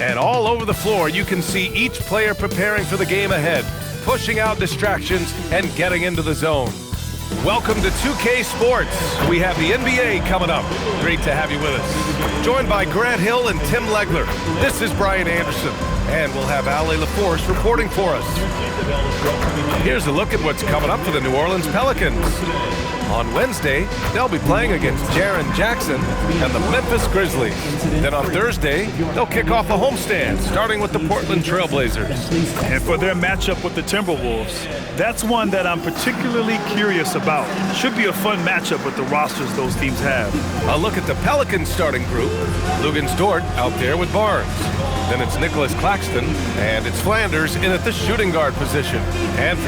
And all over the floor, you can see each player preparing for the game ahead, pushing out distractions and getting into the zone. Welcome to 2K Sports. We have the NBA coming up. Great to have you with us. Joined by Grant Hill and Tim Legler. This is Brian Anderson. And we'll have Ale LaForce reporting for us. Here's a look at what's coming up for the New Orleans Pelicans. On Wednesday, they'll be playing against Jaren Jackson and the Memphis Grizzlies. Then on Thursday, they'll kick off a homestand, starting with the Portland Trailblazers. And for their matchup with the Timberwolves, that's one that I'm particularly curious about. Should be a fun matchup with the rosters those teams have. A look at the Pelicans starting group. Luguentz Dort out there with Barnes. Then it's Nicholas Claxton, and it's Flanders in at the shooting guard position. And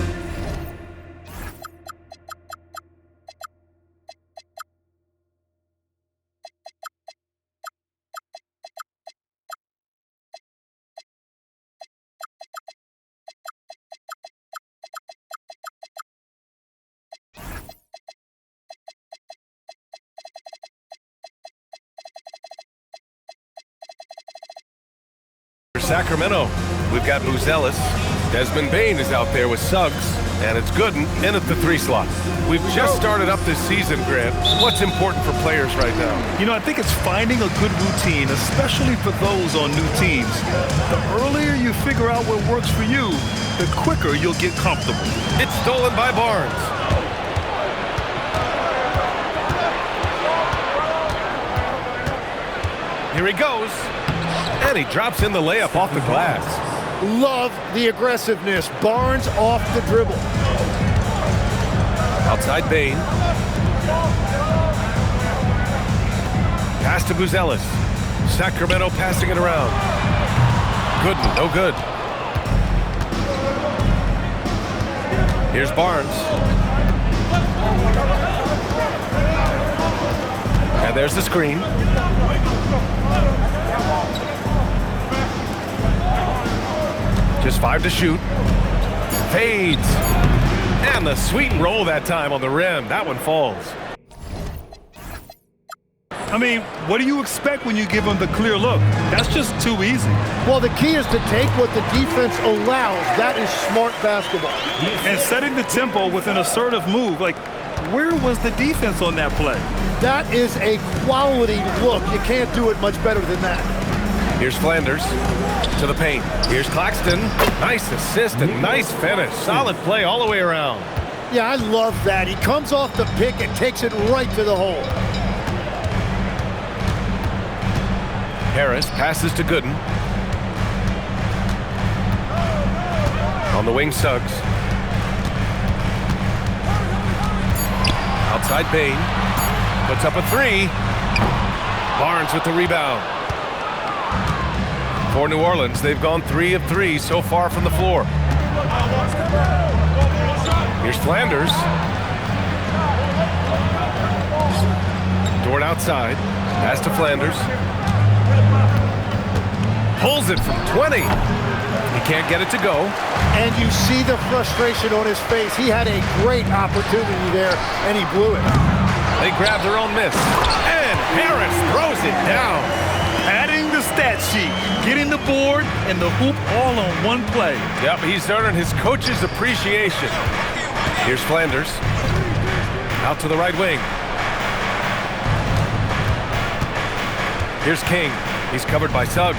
Sacramento, we've got Buzelis. Desmond Bane is out there with Suggs, and it's Gooden in at the 3 slot. We've just started up this season, Grant. What's important for players right now? You know, I think it's finding a good routine, especially for those on new teams. The earlier you figure out what works for you, the quicker you'll get comfortable. It's stolen by Barnes. Here he goes. And he drops in the layup off the glass. Love the aggressiveness. Barnes off the dribble. Outside Bane. Pass to Buzelis. Sacramento passing it around. Gooden, no good. Here's Barnes. And there's the screen. Just 5 to shoot. Fades. And the sweet roll that time on the rim. That one falls. I mean, what do you expect when you give them the clear look? That's just too easy. Well, the key is to take what the defense allows. That is smart basketball. And setting the tempo with an assertive move. Like, where was the defense on that play? That is a quality look. You can't do it much better than that. Here's Flanders to the paint. Here's Claxton. Nice assist and nice finish. Solid play all the way around. Yeah, I love that. He comes off the pick and takes it right to the hole. Harris passes to Gooden. On the wing, Suggs. Outside Bane. Puts up a 3. Barnes with the rebound. For New Orleans, they've gone 3 of 3 so far from the floor. Here's Flanders. Dort outside. Pass to Flanders. Pulls it from 20. He can't get it to go. And you see the frustration on his face. He had a great opportunity there, and he blew it. They grab their own miss. And Harris throws it down. Adding the stat sheet, getting the board, and the hoop all on one play. Yep, he's earning his coach's appreciation. Here's Flanders. Out to the right wing. Here's King. He's covered by Suggs.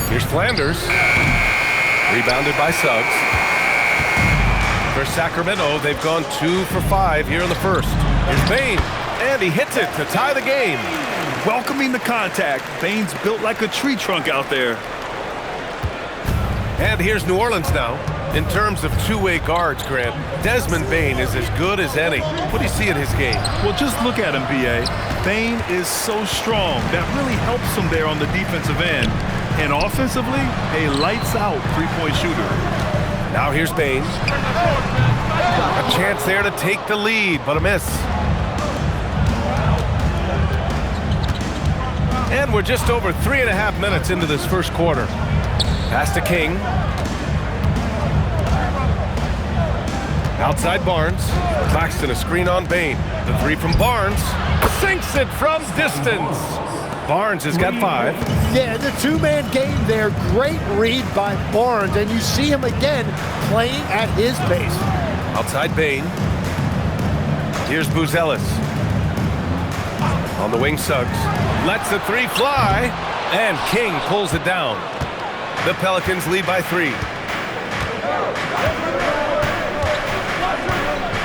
Here's Flanders. Rebounded by Suggs. For Sacramento, they've gone 2 for 5 here in the first. Here's Bane, and he hits it to tie the game. Welcoming the contact. Bane's built like a tree trunk out there. And here's New Orleans now. In terms of two-way guards, Grant, Desmond Bane is as good as any. What do you see in his game? Well, just look at him, B.A. Bane is so strong. That really helps him there on the defensive end. And offensively, a lights-out three-point shooter. Now here's Bane. A chance there to take the lead, but a miss. And we're just over 3.5 minutes into this first quarter. Pass to King. Outside Barnes. Claxton a screen on Bain. The three from Barnes. Sinks it from distance. Barnes has got 5. Yeah, the two-man game there. Great read by Barnes, and you see him again playing at his pace. Outside Bain. Here's Buzelis. On the wing, Suggs. Lets the three fly, and King pulls it down. The Pelicans lead by 3.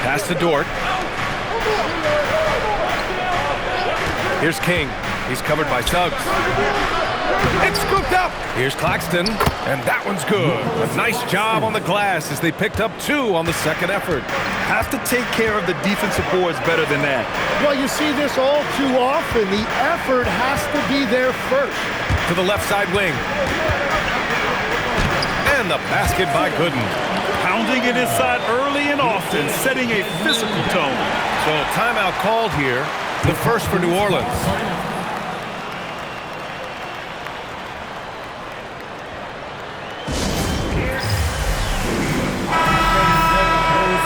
Pass to Dort. Here's King. He's covered by Suggs. It's scooped up. Here's Claxton, and that one's good. A nice job on the glass as they picked up 2 on the second effort. Have to take care of the defensive boards better than that. Well, you see this all too often. The effort has to be there first. To the left side wing. And the basket by Gooden. Pounding it inside early and often, setting a physical tone. So timeout called here, the first for New Orleans.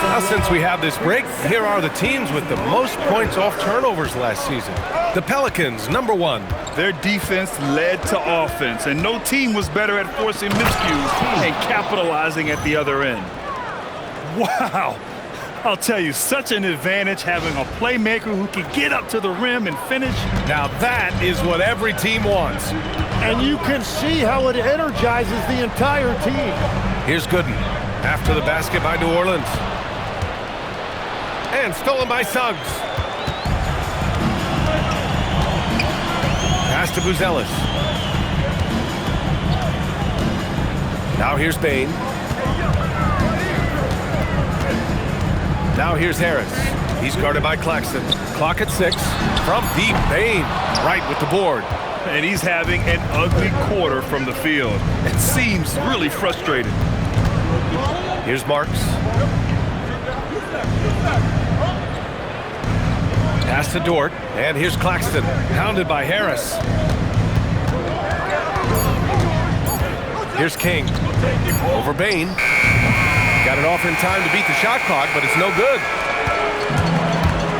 Now, since we have this break, here are the teams with the most points off turnovers last season. The Pelicans, number 1. Their defense led to offense, and no team was better at forcing miscues and capitalizing at the other end. Wow! I'll tell you, such an advantage having a playmaker who can get up to the rim and finish. Now that is what every team wants. And you can see how it energizes the entire team. Here's Gooden after the basket by New Orleans. And stolen by Suggs. Pass to Buzelis. Now here's Bain. Now here's Harris. He's guarded by Claxton. Clock at 6. From deep, Bain right with the board. And he's having an ugly quarter from the field. It seems really frustrated. Here's Marks. Pass to Dort, and here's Claxton, hounded by Harris. Here's King. Over Bain. Got it off in time to beat the shot clock, but it's no good.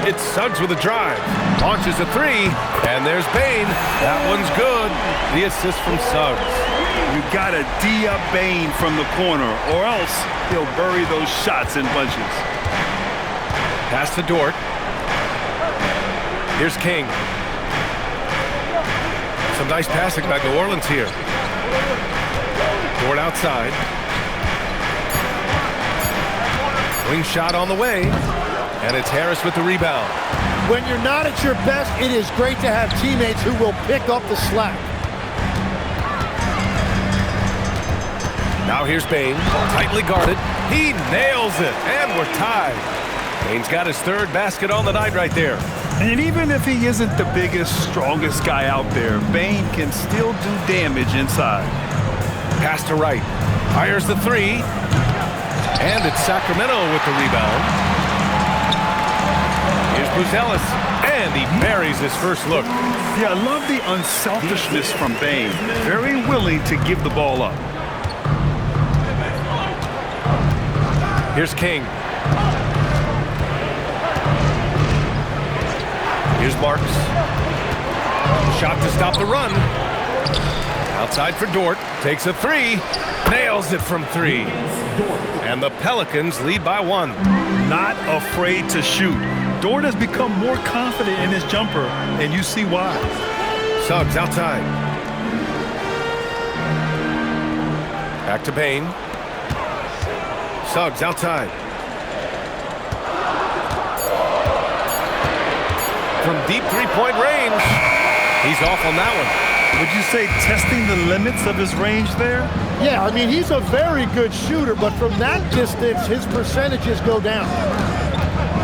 It's Suggs with a drive. Launches a 3, and there's Bain. That one's good. The assist from Suggs. You gotta D-up Bain from the corner, or else he'll bury those shots in bunches. Pass to Dort. Here's King. Some nice passing by New Orleans here. Dort outside. Wing shot on the way. And it's Harris with the rebound. When you're not at your best, it is great to have teammates who will pick up the slack. Now here's Bain, tightly guarded. He nails it, and we're tied. Bain's got his 3rd basket on the night right there. And even if he isn't the biggest, strongest guy out there, Bain can still do damage inside. Pass to Wright. Fires the 3. And it's Sacramento with the rebound. Here's Buzelis. And he buries his first look. Yeah, I love the unselfishness from Bain. Very willing to give the ball up. Here's King. Here's Marks. Shot to stop the run. Outside for Dort. Takes a 3. Nails it from 3. And the Pelicans lead by 1. Not afraid to shoot. Dort has become more confident in his jumper, and you see why. Suggs outside. Back to Bain. Suggs outside. From deep three-point range. He's off on that one. Would you say testing the limits of his range there? Yeah, I mean, he's a very good shooter, but from that distance, his percentages go down.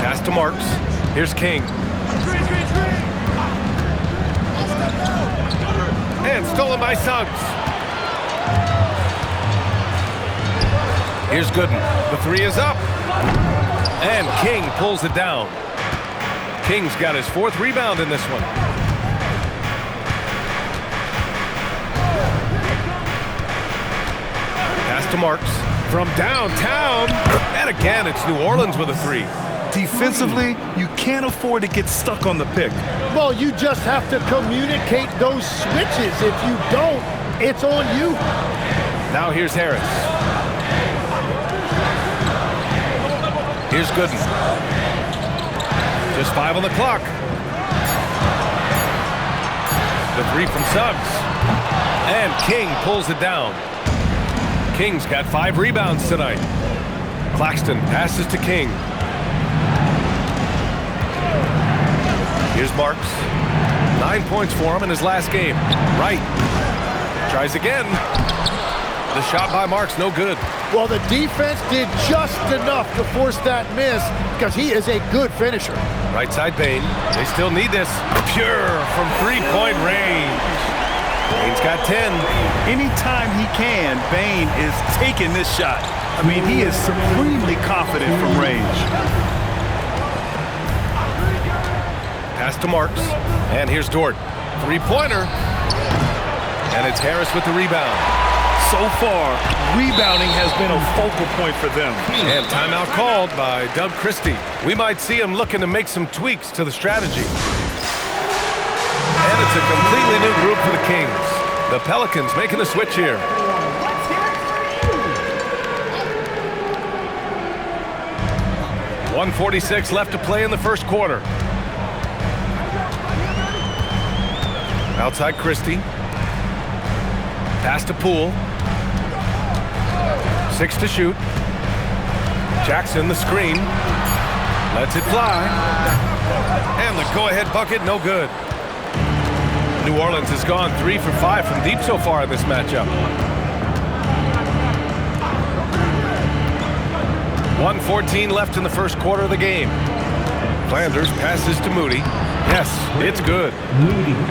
Pass to Marks. Here's King. And stolen by Suggs. Here's Gooden. The 3 is up. And King pulls it down. King's got his 4th rebound in this one. Pass to Marks. from downtown. And again, it's New Orleans with a three. Defensively, you can't afford to get stuck on the pick. Well, you just have to communicate those switches. If you don't, it's on you. Now here's Harris. Here's Gooden. Just 5 on the clock. The three from Suggs. And King pulls it down. King's got 5 rebounds tonight. Claxton passes to King. Here's Marks. 9 points for him in his last game. Wright tries again. The shot by Marks, no good. Well, the defense did just enough to force that miss because he is a good finisher. Right side Bane. They still need this. Pure from three-point range. Bane's got 10. Anytime he can, Bane is taking this shot. I mean, he is supremely confident from range. Pass to Marks. And here's Dort. Three-pointer. And it's Harris with the rebound. So far, rebounding has been a focal point for them. And timeout called by Doug Christie. We might see him looking to make some tweaks to the strategy. And it's a completely new group for the Kings. The Pelicans making a switch here. .146 left to play in the first quarter. Outside Christie. Pass to Poole. 6 to shoot. Jackson the screen. Lets it fly. And the go-ahead bucket, no good. New Orleans has gone 3 for 5 from deep so far in this matchup. 1:14 left in the first quarter of the game. Flanders passes to Moody. Yes, it's good.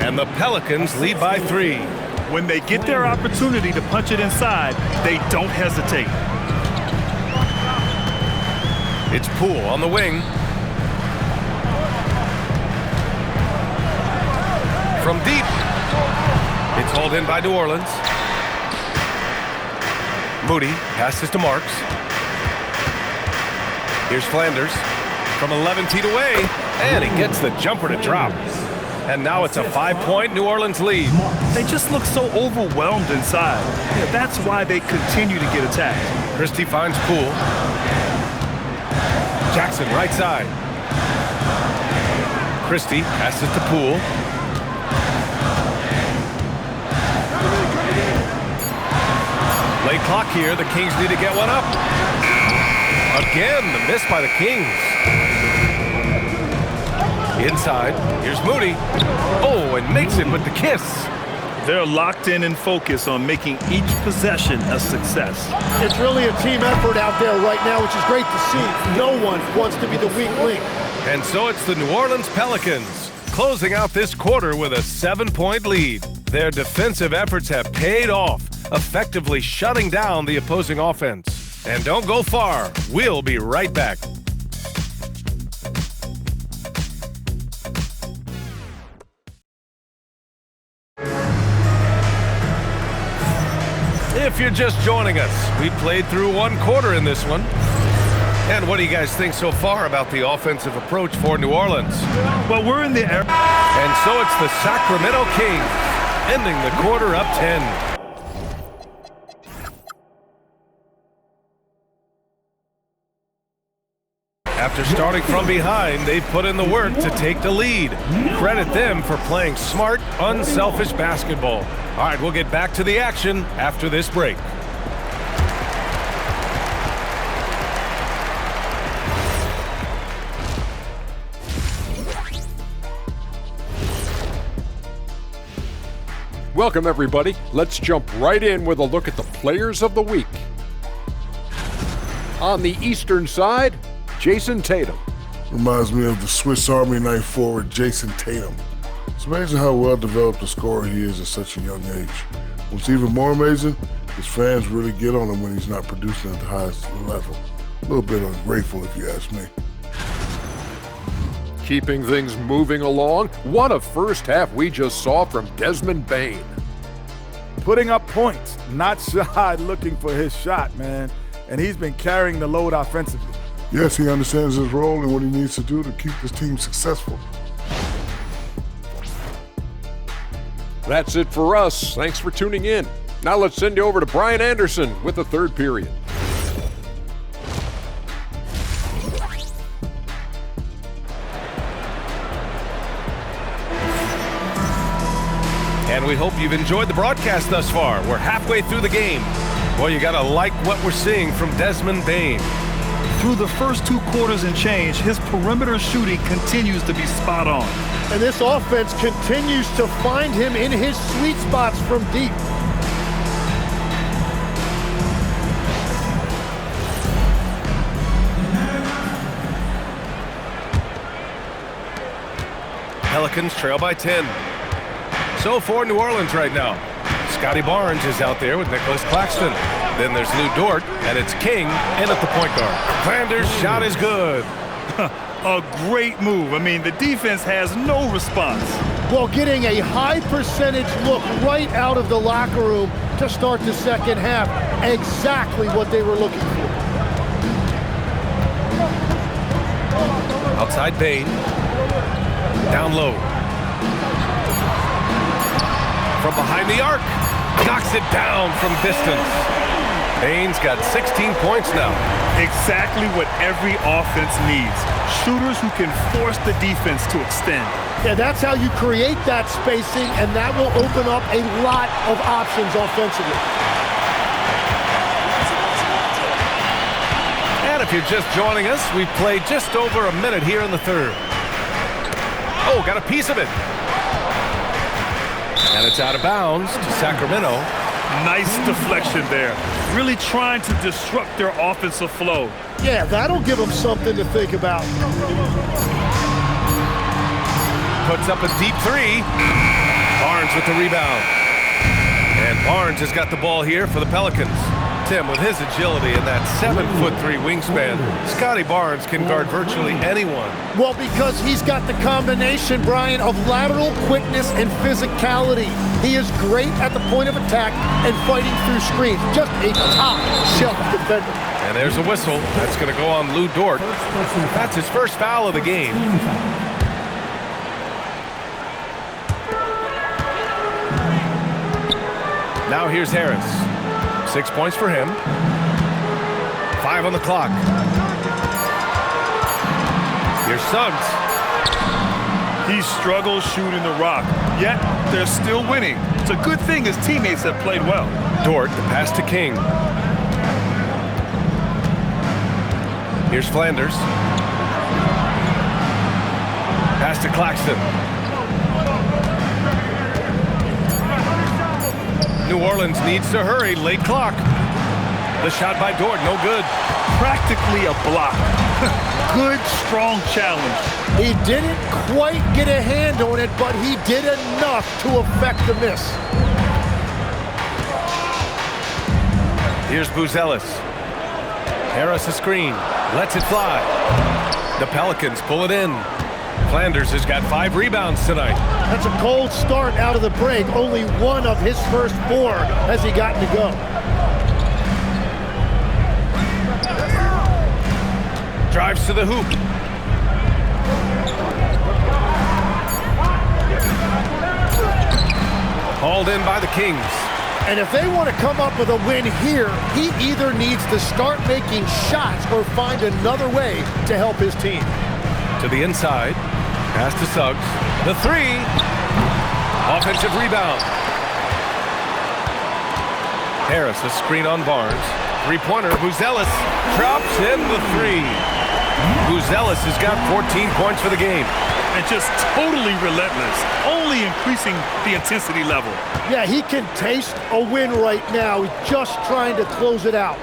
And the Pelicans lead by 3. When they get their opportunity to punch it inside, they don't hesitate. It's Poole on the wing. From deep. It's hauled in by New Orleans. Moody passes to Marks. Here's Flanders from 11 feet away. And he gets the jumper to drop. And now it's a 5-point New Orleans lead. They just look so overwhelmed inside. Yeah, that's why they continue to get attacked. Christie finds Poole. Jackson right side. Christie passes to Poole. Late clock here. The Kings need to get one up. Again, the miss by the Kings. Inside, here's Moody. Oh, and makes it with the kiss. They're locked in and focused on making each possession a success. It's really a team effort out there right now, which is great to see. No one wants to be the weak link. And so it's the New Orleans Pelicans closing out this quarter with a 7-point lead. Their defensive efforts have paid off, effectively shutting down the opposing offense. And don't go far. We'll be right back. If you're just joining us, we played through 1 quarter in this one. And what do you guys think so far about the offensive approach for New Orleans? Well, we're in the air. And so it's the Sacramento Kings, ending the quarter up 10. After starting from behind, they've put in the work to take the lead. Credit them for playing smart, unselfish basketball. All right, we'll get back to the action after this break. Welcome, everybody. Let's jump right in with a look at the players of the week. On the Eastern side, Jason Tatum. Reminds me of the Swiss Army knife forward Jason Tatum. It's amazing how well developed a scorer he is at such a young age. What's even more amazing, his fans really get on him when he's not producing at the highest level. A little bit ungrateful if you ask me. Keeping things moving along, what a first half we just saw from Desmond Bane. Putting up points, not shy looking for his shot, man. and he's been carrying the load offensively. Yes, he understands his role and what he needs to do to keep this team successful. That's it for us. Thanks for tuning in. Now let's send you over to Brian Anderson with the third period. And we hope you've enjoyed the broadcast thus far. We're halfway through the game. Well, you gotta like what we're seeing from Desmond Bane. Through the first 2 quarters and change, his perimeter shooting continues to be spot on. And this offense continues to find him in his sweet spots from deep. Pelicans trail by 10. So for New Orleans right now, Scotty Barnes is out there with Nicholas Claxton. Then there's Lou Dort, and it's King in at the point guard. Flanders' shot is good. A great move. I mean, the defense has no response. Well, getting a high percentage look right out of the locker room to start the second half. Exactly what they were looking for. Outside Bane. Down low. From behind the arc. Knocks it down from distance. Bane's got 16 points now. Exactly what every offense needs. Shooters who can force the defense to extend. Yeah, that's how you create that spacing, and that will open up a lot of options offensively. And if you're just joining us, we've played just over a minute here in the third. Oh, got a piece of it. And it's out of bounds to Sacramento. Nice deflection there. Really trying to disrupt their offensive flow. Yeah, that'll give them something to think about. Puts up a deep three. Barnes with the rebound. And Barnes has got the ball here for the Pelicans. Tim, with his agility and that 7'3" wingspan, Scotty Barnes can guard virtually anyone. Well, because he's got the combination, Brian, of lateral quickness and physicality. He is great at the point of attack and fighting through screens. Just a top-shelf defender. And there's a whistle. That's going to go on Lou Dort. That's his first foul of the game. Now here's Harris. 6 points for him. 5 on the clock. Here's Suggs. He struggles shooting the rock, yet they're still winning. It's a good thing his teammates have played well. Dort, the pass to King. Here's Flanders. Pass to Claxton. New Orleans needs to hurry. Late clock. The shot by Dort, no good. Practically a block. Good, strong challenge. He didn't quite get a hand on it, but he did enough to affect the miss. Here's Buzelis. Harris a screen. Lets it fly. The Pelicans pull it in. Flanders has got 5 rebounds tonight. That's a cold start out of the break. Only one of his first 4 has he gotten to go. Drives to the hoop. Hauled in by the Kings. And if they want to come up with a win here, he either needs to start making shots or find another way to help his team. To the inside. Pass to Suggs. The 3. Offensive rebound. Harris, a screen on Barnes. 3-pointer. Buzelis drops in the 3. Buzelis has got 14 points for the game. And just totally relentless, only increasing the intensity level. Yeah, he can taste a win right now. He's just trying to close it out.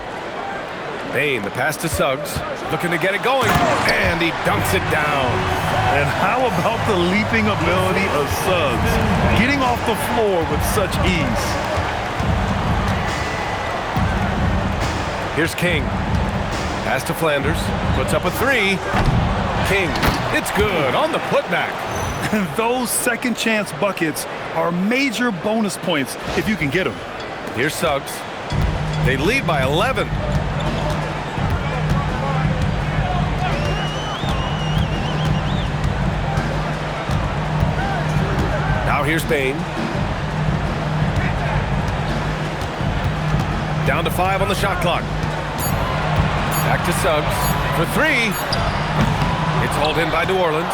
Bane, the pass to Suggs. Looking to get it going. And he dunks it down. And how about the leaping ability of Suggs? Getting off the floor with such ease. Here's King. Pass to Flanders. Puts up a 3. King. It's good on the putback. And those second chance buckets are major bonus points if you can get them. Here's Suggs. They lead by 11. here's Bane. Down to 5 on the shot clock. Back to Suggs for 3. It's hauled in by New Orleans.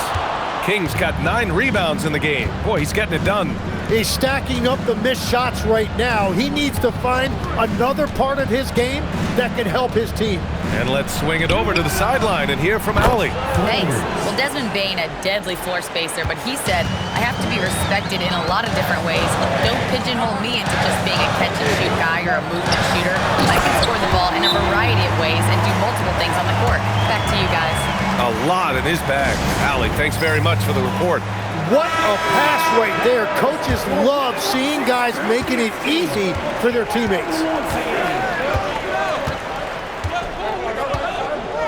King's got 9 rebounds in the game. Boy, he's getting it done. He's stacking up the missed shots right now. He needs to find another part of his game that can help his team. And let's swing it over to the sideline and hear from Allie. Thanks. Well, Desmond Bane, a deadly floor spacer, but he said, I have to be respected in a lot of different ways. Don't pigeonhole me into just being a catch-and-shoot guy or a movement shooter. I can score the ball in a variety of ways and do multiple things on the court. Back to you guys. A lot in his bag. Allie, thanks very much for the report. What a pass right there. Coaches love seeing guys making it easy for their teammates.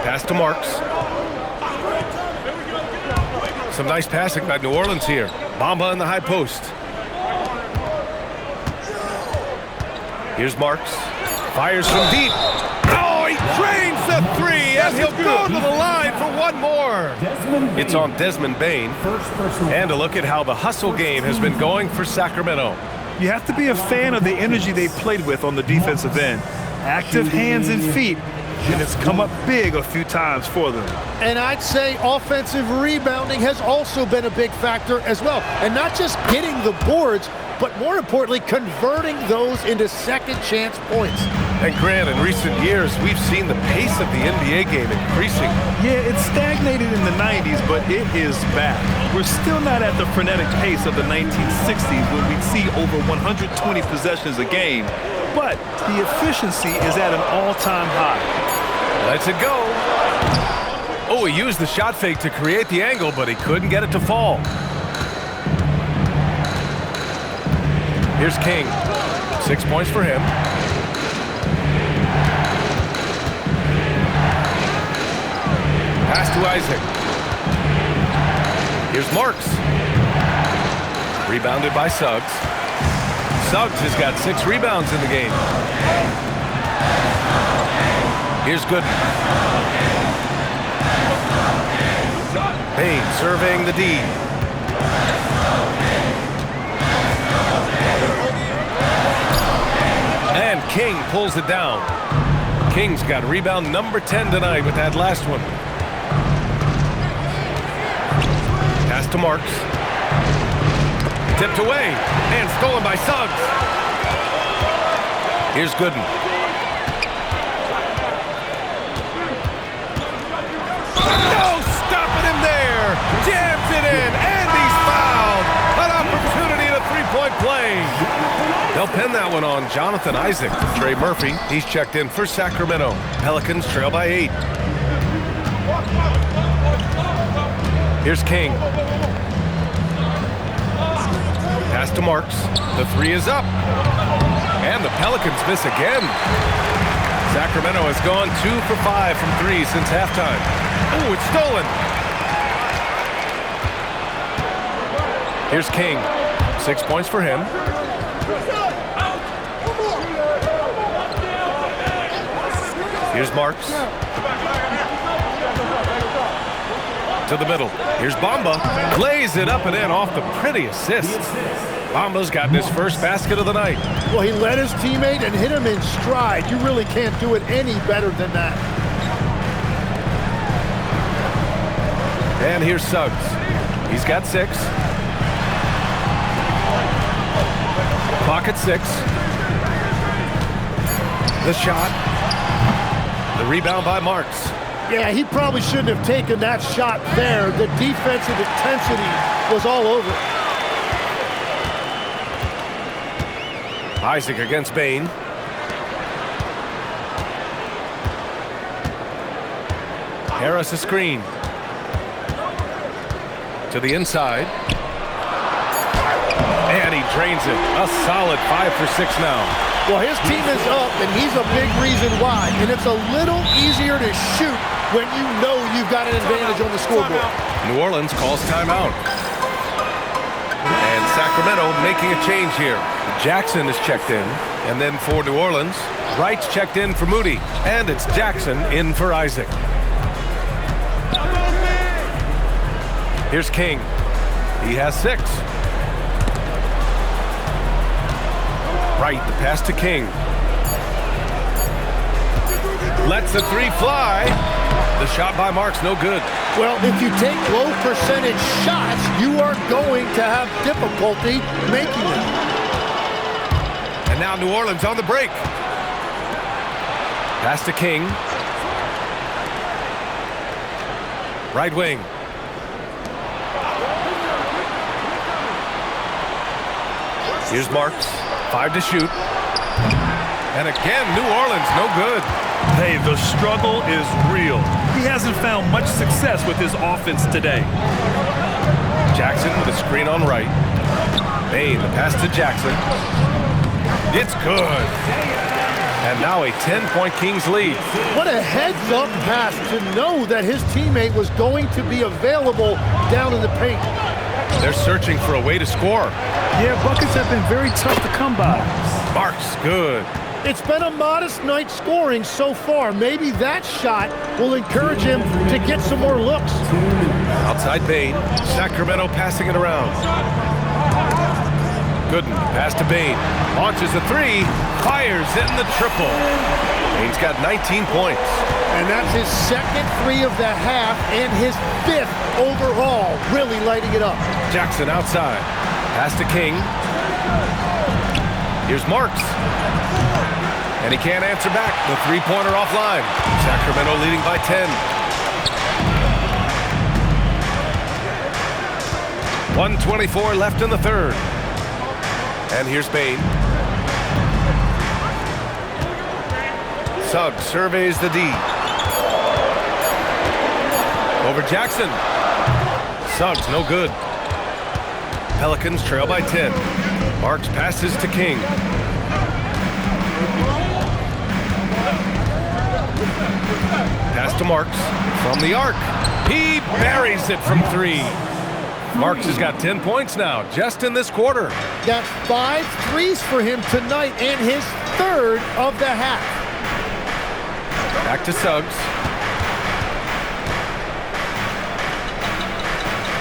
Pass to Marks. Some nice passing by New Orleans here. Bamba in the high post. Here's Marks. Fires from deep. Oh, he drains the 3, and he'll go to the line for one more. It's on Desmond Bane. And a look at how the hustle game has been going for Sacramento. You have to be a fan of the energy they played with on the defensive end. Active hands and feet, and it's come up big a few times for them. And I'd say offensive rebounding has also been a big factor as well. And not just getting the boards, but more importantly, converting those into second chance points. And Grant, in recent years, we've seen the pace of the NBA game increasing. Yeah, it stagnated in the 90s, but it is back. We're still not at the frenetic pace of the 1960s when we'd see over 120 possessions a game, but the efficiency is at an all-time high. Lets it go. Oh, he used the shot fake to create the angle, but he couldn't get it to fall. Here's King. 6 points for him. Pass to Isaac. Here's Marks. Rebounded by Suggs. Suggs has got 6 rebounds in the game. Here's Gooden. Bane surveying the D. And King pulls it down. King's got rebound number 10 tonight with that last one. Pass to Marks. Tipped away and stolen by Suggs. Here's Gooden. No stopping him there. Jams it in and he's fouled. An opportunity at a three-point play. They'll pin that one on Jonathan Isaac. Trey Murphy, he's checked in for Sacramento. Pelicans trail by 8. Here's King. Pass to Marks. The 3 is up. And the Pelicans miss again. Sacramento has gone 2 for 5 from 3 since halftime. Oh, it's stolen. Here's King. 6 points for him. Here's Marks. To the middle. Here's Bamba. Lays it up and in off the pretty assist. Bamba's gotten his first basket of the night. Well, he led his teammate and hit him in stride. You really can't do it any better than that. And here's Suggs. He's got 6. Pocket 6. The shot. The rebound by Marks. Yeah, he probably shouldn't have taken that shot there. The defensive intensity was all over. Isaac against Bane. Harris a screen. To the inside. And he drains it. A solid 5 for 6 now. Well, his team is up, and he's a big reason why. And it's a little easier to shoot when you know you've got an advantage on the scoreboard. New Orleans calls timeout. And Sacramento making a change here. Jackson is checked in. And then for New Orleans, Wright's checked in for Moody. And it's Jackson in for Isaac. Here's King. He has 6. Right, the pass to King. Lets the three fly. The shot by Marks, no good. Well, if you take low percentage shots, you are going to have difficulty making them. And now New Orleans on the break. Pass to King. Right wing. Here's Marks. 5 to shoot. And again, New Orleans, no good. Hey, the struggle is real. He hasn't found much success with his offense today. Jackson with a screen on right. Bain, the pass to Jackson. It's good. And now a 10-point Kings lead. What a heads-up pass to know that his teammate was going to be available down in the paint. They're searching for a way to score. Yeah, buckets have been very tough to come by. Marks, good. It's been a modest night scoring so far. Maybe that shot will encourage him to get some more looks. Outside Bain. Sacramento passing it around. Gooden, pass to Bain. Launches a three. Fires in the triple. Bain's got 19 points. And that's his second three of the half and his 5th overall, really lighting it up. Jackson outside. Pass to King. Here's Marks. And he can't answer back. The three-pointer offline. Sacramento leading by 10. 1:24 left in the third. And here's Bain. Suggs surveys the D. Over Jackson. Suggs, no good. Pelicans trail by 10. Marks passes to King. Pass to Marks from the arc. He buries it from 3. Marks has got 10 points now, just in this quarter. That's 5 threes for him tonight and his 3rd of the half. Back to Suggs.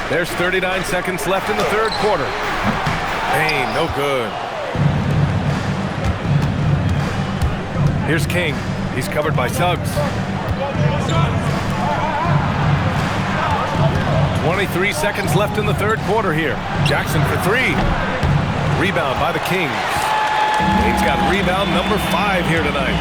There's 39 seconds left in the third quarter. Bain, no good. Here's King. He's covered by Suggs. 23 seconds left in the third quarter here. Jackson for 3. Rebound by the Kings. Bain's got rebound number 5 here tonight.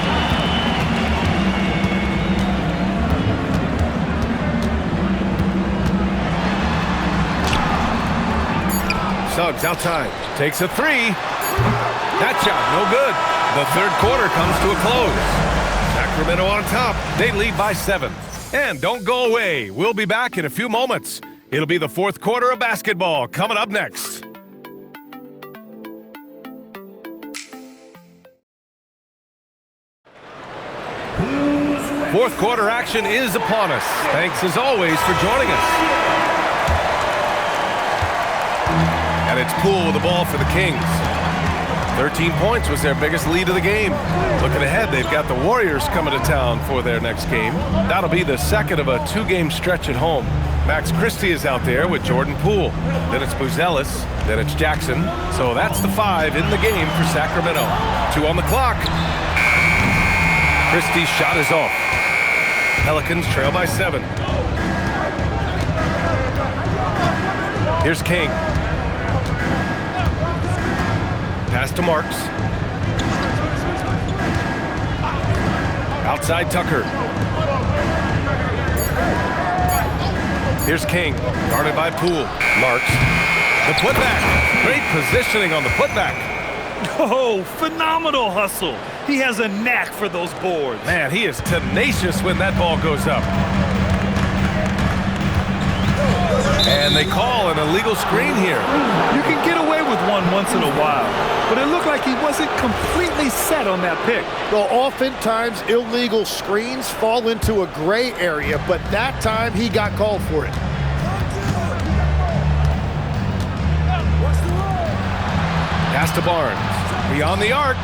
Suggs outside, takes a 3. That shot, no good. The third quarter comes to a close. Sacramento on top, they lead by 7. And don't go away, we'll be back in a few moments. It'll be the fourth quarter of basketball coming up next. Fourth quarter action is upon us. Thanks as always for joining us. And it's Poole with the ball for the Kings. 13 points was their biggest lead of the game. Looking ahead, they've got the Warriors coming to town for their next game. That'll be the second of a 2-game stretch at home. Max Christie is out there with Jordan Poole. Then it's Buzelis. Then it's Jackson. So that's the 5 in the game for Sacramento. 2 on the clock. Christie's shot is off. Pelicans trail by 7. Here's King. Pass to Marks. Outside Tucker. Here's King, guarded by Poole. Marks. The putback. Great positioning on the putback. Oh, phenomenal hustle. He has a knack for those boards. Man, he is tenacious when that ball goes up. And they call an illegal screen here. You can get away with one once in a while, but it looked like he wasn't completely set on that pick. Well, oftentimes illegal screens fall into a gray area, but that time he got called for it. Pass to Barnes. Beyond the arc.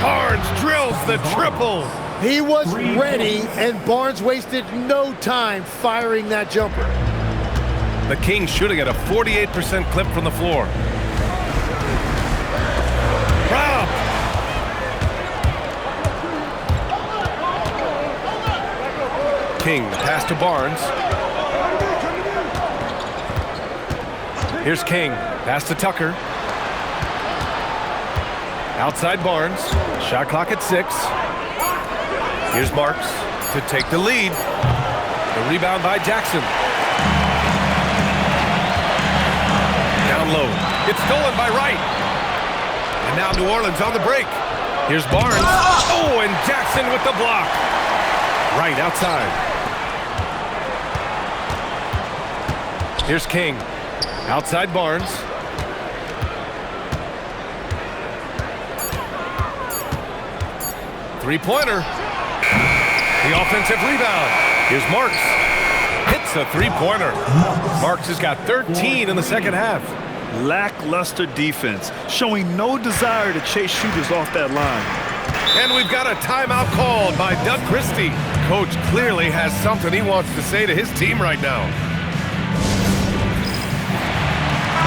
Barnes drills the triple. He was ready, and Barnes wasted no time firing that jumper. The Kings shooting at a 48% clip from the floor. Brown King, the pass to Barnes. Here's King, pass to Tucker. Outside Barnes, shot clock at 6. Here's Marks to take the lead. The rebound by Jackson. Down low, it's stolen by Wright. And now New Orleans on the break. Here's Barnes. Oh, and Jackson with the block. Right outside. Here's King. Outside Barnes. Three-pointer. The offensive rebound. Here's Marks. Hits a three-pointer. Marks has got 13 in the second half. Lackluster defense, showing no desire to chase shooters off that line. And we've got a timeout called by Doug Christie. Coach clearly has something he wants to say to his team right now.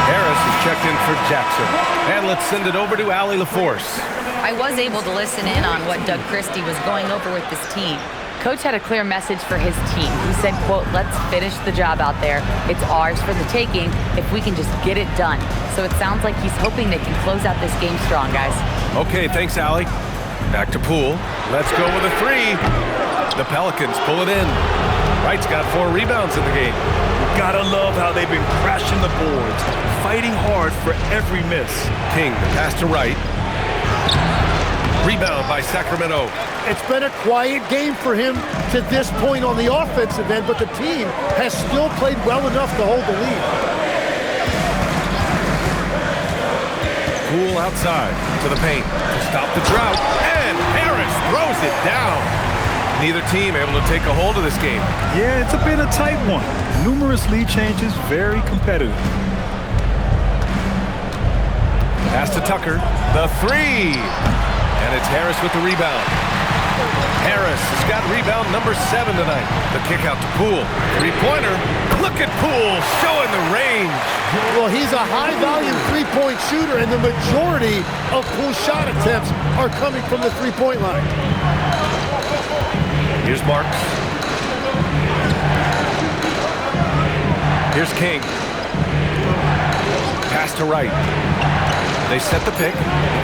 Harris is checked in for Jackson. And let's send it over to Allie LaForce. I was able to listen in on what Doug Christie was going over with this team. Coach had a clear message for his team. He said, quote, let's finish the job out there. It's ours for the taking if we can just get it done. So it sounds like he's hoping they can close out this game strong, guys. Okay, thanks, Allie. Back to Poole. Let's go with a 3. The Pelicans pull it in. Wright's got 4 rebounds in the game. Gotta love how they've been crashing the boards, fighting hard for every miss. King, the pass to Wright. Rebound by Sacramento. It's been a quiet game for him to this point on the offensive end, but the team has still played well enough to hold the lead. Poole outside to the paint to stop the drought, and Harris throws it down. Neither team able to take a hold of this game. Yeah, it's been a tight one. Numerous lead changes, very competitive. Pass to Tucker, the 3. And it's Harris with the rebound. Harris has got rebound number 7 tonight. The kick out to Poole. Three-pointer. Look at Poole showing the range. Well, he's a high-volume three-point shooter, and the majority of Poole's shot attempts are coming from the three-point line. Here's Marks. Here's King. Pass to Wright. They set the pick.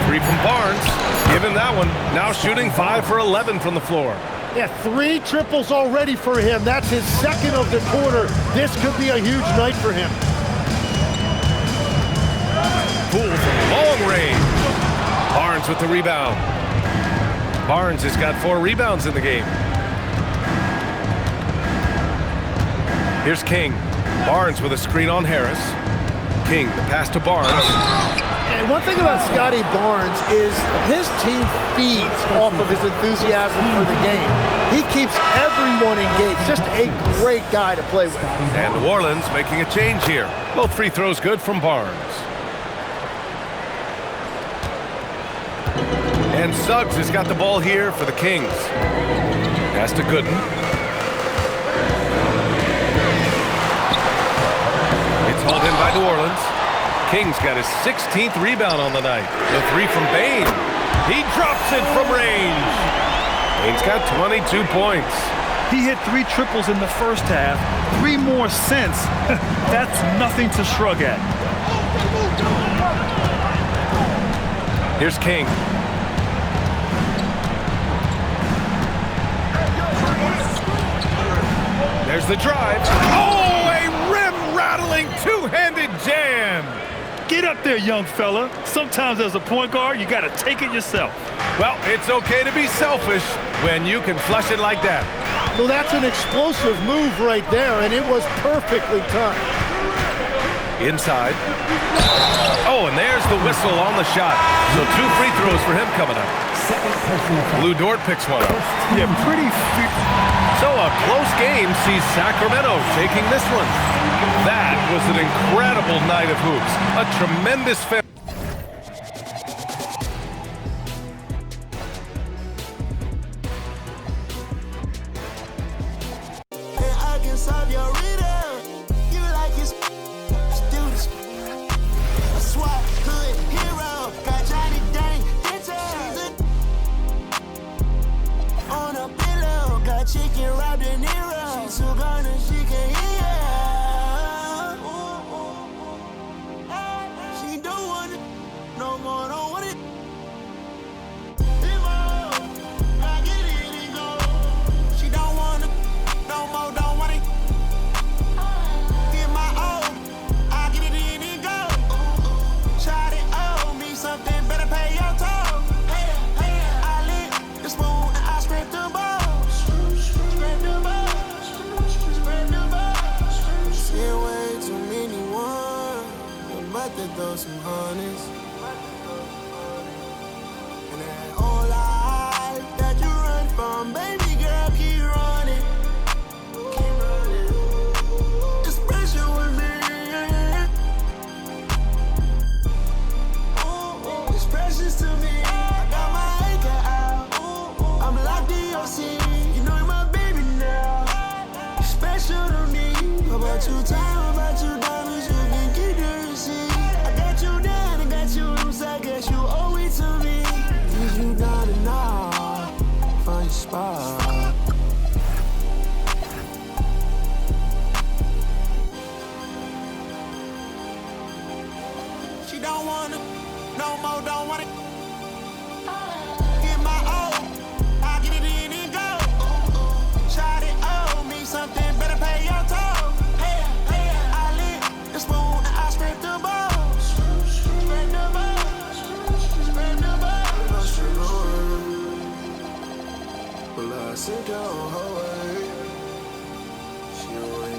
3 from Barnes. Give him that one. Now shooting 5 for 11 from the floor. Yeah, 3 triples already for him. That's his second of the quarter. This could be a huge night for him. Poole from long range. Barnes with the rebound. Barnes has got 4 rebounds in the game. Here's King. Barnes with a screen on Harris. King, the pass to Barnes. And one thing about Scotty Barnes is his team feeds off of his enthusiasm for the game. He keeps everyone engaged. Just a great guy to play with. And New Orleans making a change here. Both free throws good from Barnes. And Suggs has got the ball here for the Kings. Pass to Gooden. It's hauled in by New Orleans. Kings got his 16th rebound on the night. The 3 from Bane. He drops it from range. Bane's got 22 points. He hit 3 triples in the first half, 3 more since. That's nothing to shrug at. Here's King. There's the drive. Oh, a rim-rattling two-handed jam. Get up there, young fella. Sometimes as a point guard, you got to take it yourself. Well, it's okay to be selfish when you can flush it like that. Well, that's an explosive move right there, and it was perfectly timed. Inside. Oh, and there's the whistle on the shot. So 2 free throws for him coming up. Lou Dort picks one up. Yeah, pretty. So a close game sees Sacramento taking this one. That was an incredible night of hoops. A tremendous finish. Chicken wrapped in Nero. to throw some hundreds. And that old life that you run from, baby girl, keep running. Keep running. It's pressure with me. It's precious to me. I got my anchor out. I'm locked in your seat. You know you're my baby now. You're special to me. About you time, about you diamonds, you can keep the receipt. I got you down, I got you loose, I guess you owe it to me. Cause you gotta know, find your spot. She don't wanna, no more, don't wanna. Get my own, I'll get it in and go. Shot it, owe me something, better pay your toll. Hey, I lick the spoon and I scrape the balls. Scrape the balls, scrape the balls. Well, I sent her on her way. She away.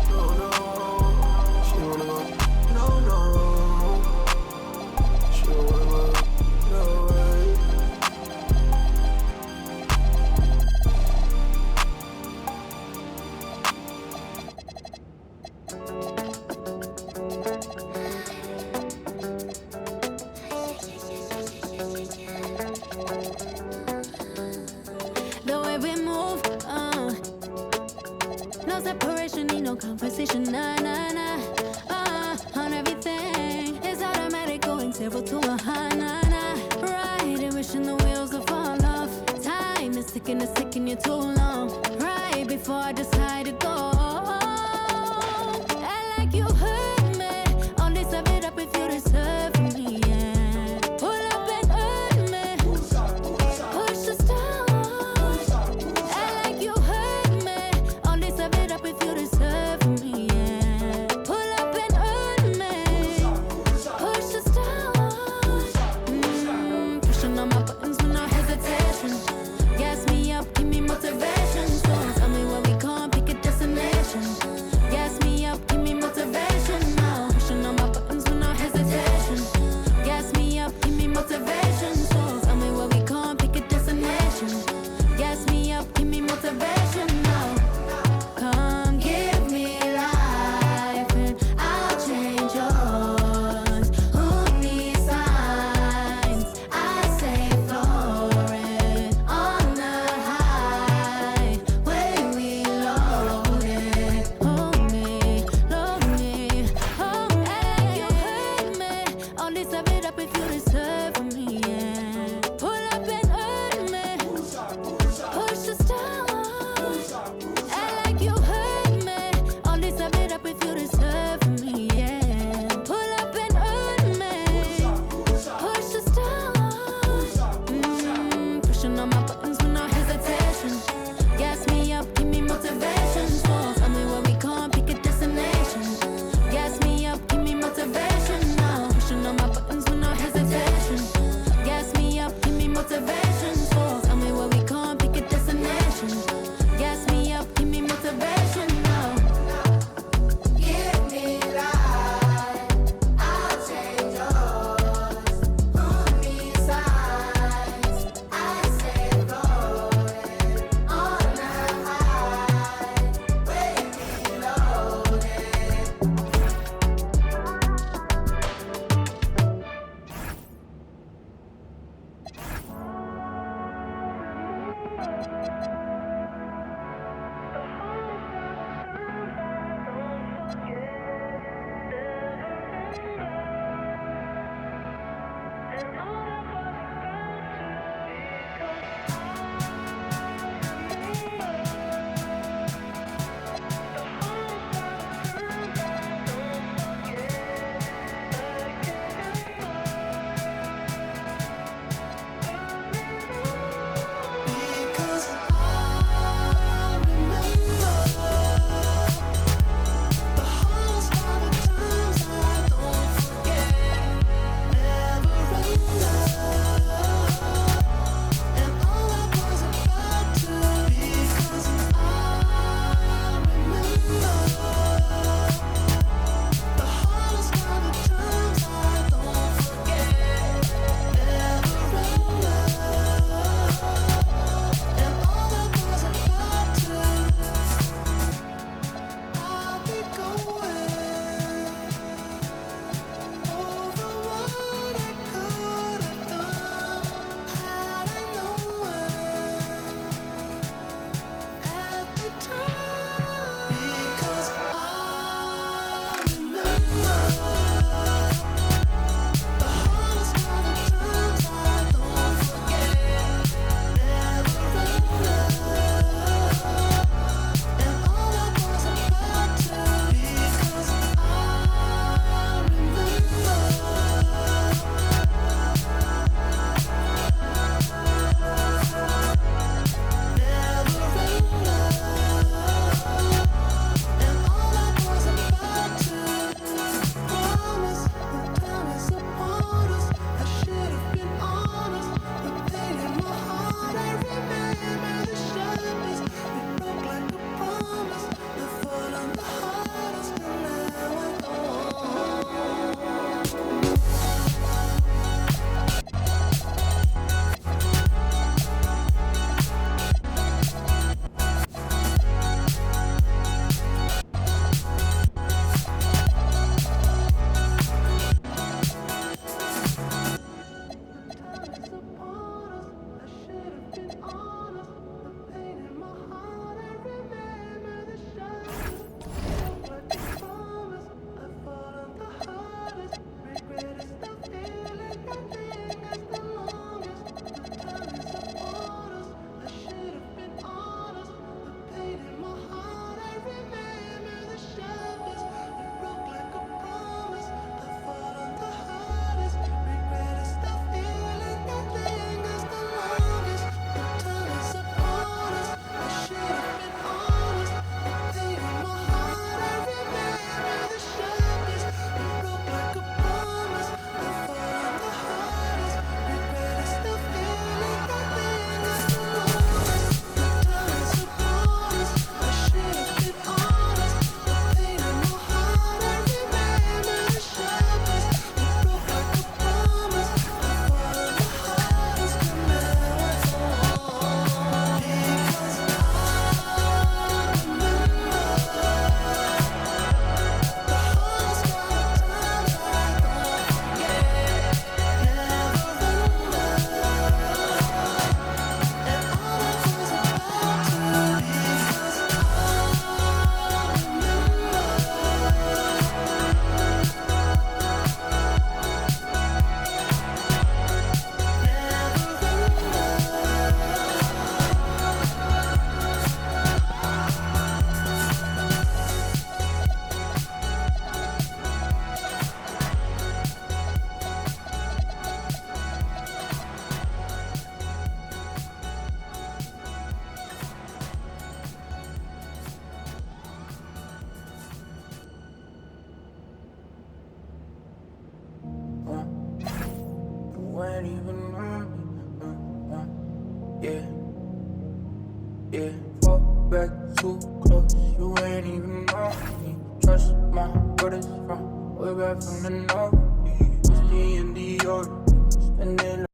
No, she wanna go. No, she wanna go. No way. The way we move, no separation, need no conversation, nah, nah, nah. On everything, it's automatic, going 0 to 100, nah, nah. Riding, wishing the wheels will fall off. Time is ticking, it's taking you too long. Right before I decide to go. I like you hurt me, only serve it up if you deserve me, yeah. Pull up and hurt me, push the stars. I like you hurt me, only serve it up if you deserve me, yeah. Pull up and hurt me, push the stars. Pushing on my buttons with no hesitation. Gas me up, give me motivation. So tell me where we going, pick a destination. you ain't even on me. Yeah, fall back too close, you ain't even on me. Trust my brothers from way back from the north. It's the end of the order, spending